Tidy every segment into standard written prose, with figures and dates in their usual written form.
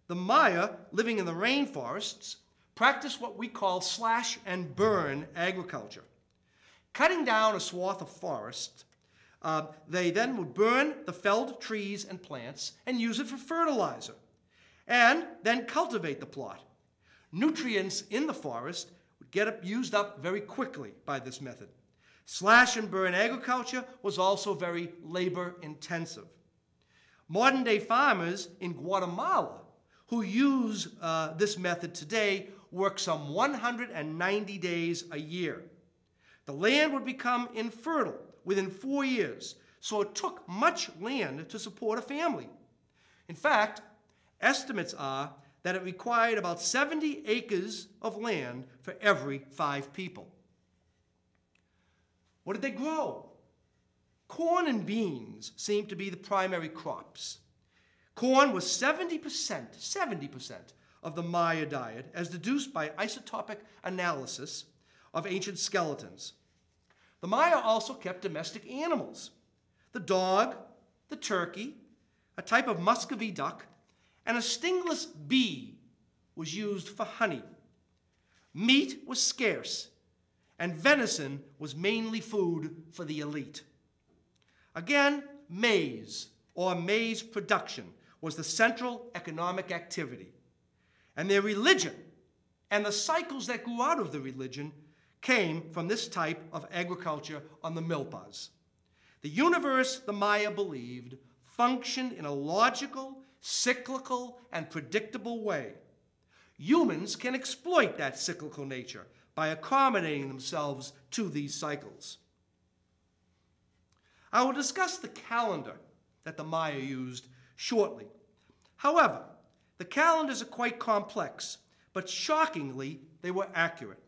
The Maya, living in the rainforests, practiced what we call slash and burn agriculture. Cutting down a swath of forest, they then would burn the felled trees and plants and use it for fertilizer, and then cultivate the plot. Nutrients in the forest would get used up very quickly by this method. Slash and burn agriculture was also very labor intensive. Modern day farmers in Guatemala who use this method today work some 190 days a year. The land would become infertile within 4 years, so it took much land to support a family. In fact, estimates are that it required about 70 acres of land for every 5 people. What did they grow? Corn and beans seemed to be the primary crops. Corn was 70% of the Maya diet, as deduced by isotopic analysis of ancient skeletons. The Maya also kept domestic animals. The dog, the turkey, a type of Muscovy duck, and a stingless bee was used for honey. Meat was scarce, and venison was mainly food for the elite. Again, maize, or maize production, was the central economic activity. And their religion, and the cycles that grew out of the religion, came from this type of agriculture on the milpas. The universe, the Maya believed, functioned in a logical, cyclical, and predictable way. Humans can exploit that cyclical nature by accommodating themselves to these cycles. I will discuss the calendar that the Maya used shortly. However, the calendars are quite complex, but shockingly, they were accurate.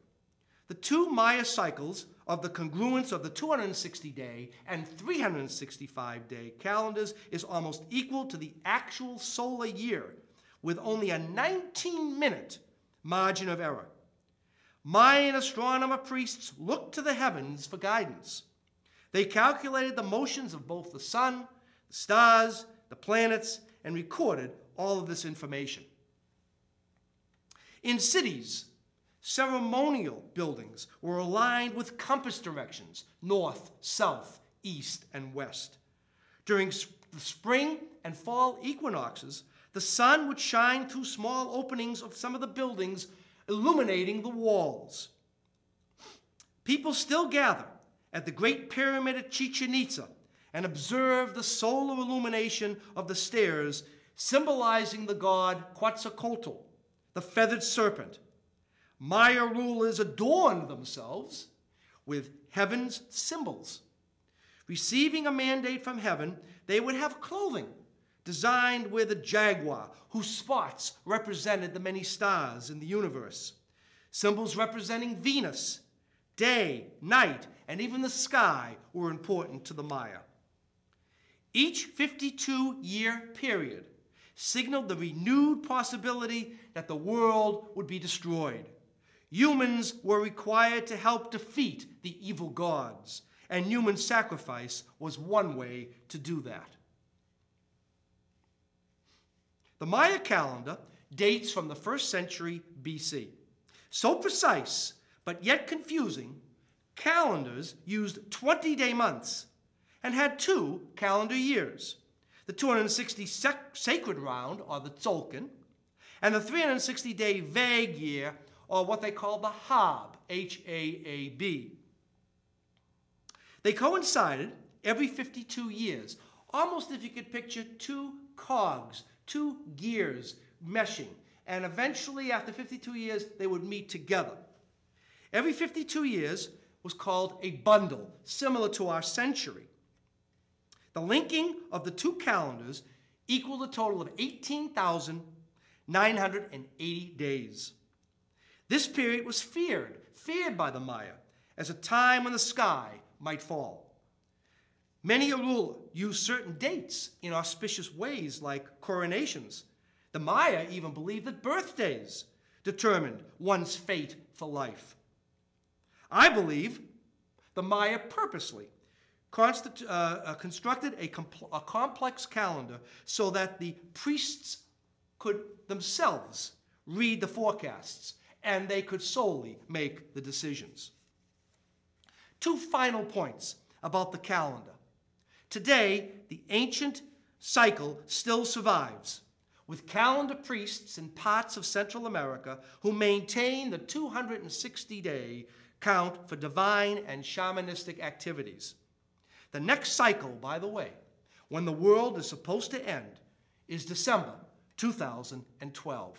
The 2 Maya cycles of the congruence of the 260-day and 365-day calendars is almost equal to the actual solar year, with only a 19-minute margin of error. Mayan astronomer priests looked to the heavens for guidance. They calculated the motions of both the sun, the stars, the planets, and recorded all of this information. In cities, ceremonial buildings were aligned with compass directions, north, south, east, and west. During the spring and fall equinoxes, the sun would shine through small openings of some of the buildings, illuminating the walls. People still gather at the Great Pyramid at Chichen Itza and observe the solar illumination of the stairs, symbolizing the god Quetzalcoatl, the feathered serpent. Maya rulers adorned themselves with heaven's symbols. Receiving a mandate from heaven, they would have clothing designed with a jaguar, whose spots represented the many stars in the universe. Symbols representing Venus, day, night, and even the sky were important to the Maya. Each 52-year period signaled the renewed possibility that the world would be destroyed. Humans were required to help defeat the evil gods, and human sacrifice was one way to do that. The Maya calendar dates from the 1st century BC. So precise, but yet confusing, calendars used 20-day months and had 2 calendar years: the 260 sacred round, or the Tzolk'in, and the 360-day vague year, or what they call the Haab, H-A-A-B. They coincided every 52 years, almost if you could picture 2 cogs, 2 gears meshing, and eventually after 52 years they would meet together. Every 52 years was called a bundle, similar to our century. The linking of the 2 calendars equaled a total of 18,980 days. This period was feared by the Maya as a time when the sky might fall. Many a ruler used certain dates in auspicious ways, like coronations. The Maya even believed that birthdays determined one's fate for life. I believe the Maya purposely constructed a complex calendar so that the priests could themselves read the forecasts, and they could solely make the decisions. Two final points about the calendar. Today, the ancient cycle still survives, with calendar priests in parts of Central America who maintain the 260-day count for divine and shamanistic activities. The next cycle, by the way, when the world is supposed to end, is December 2012.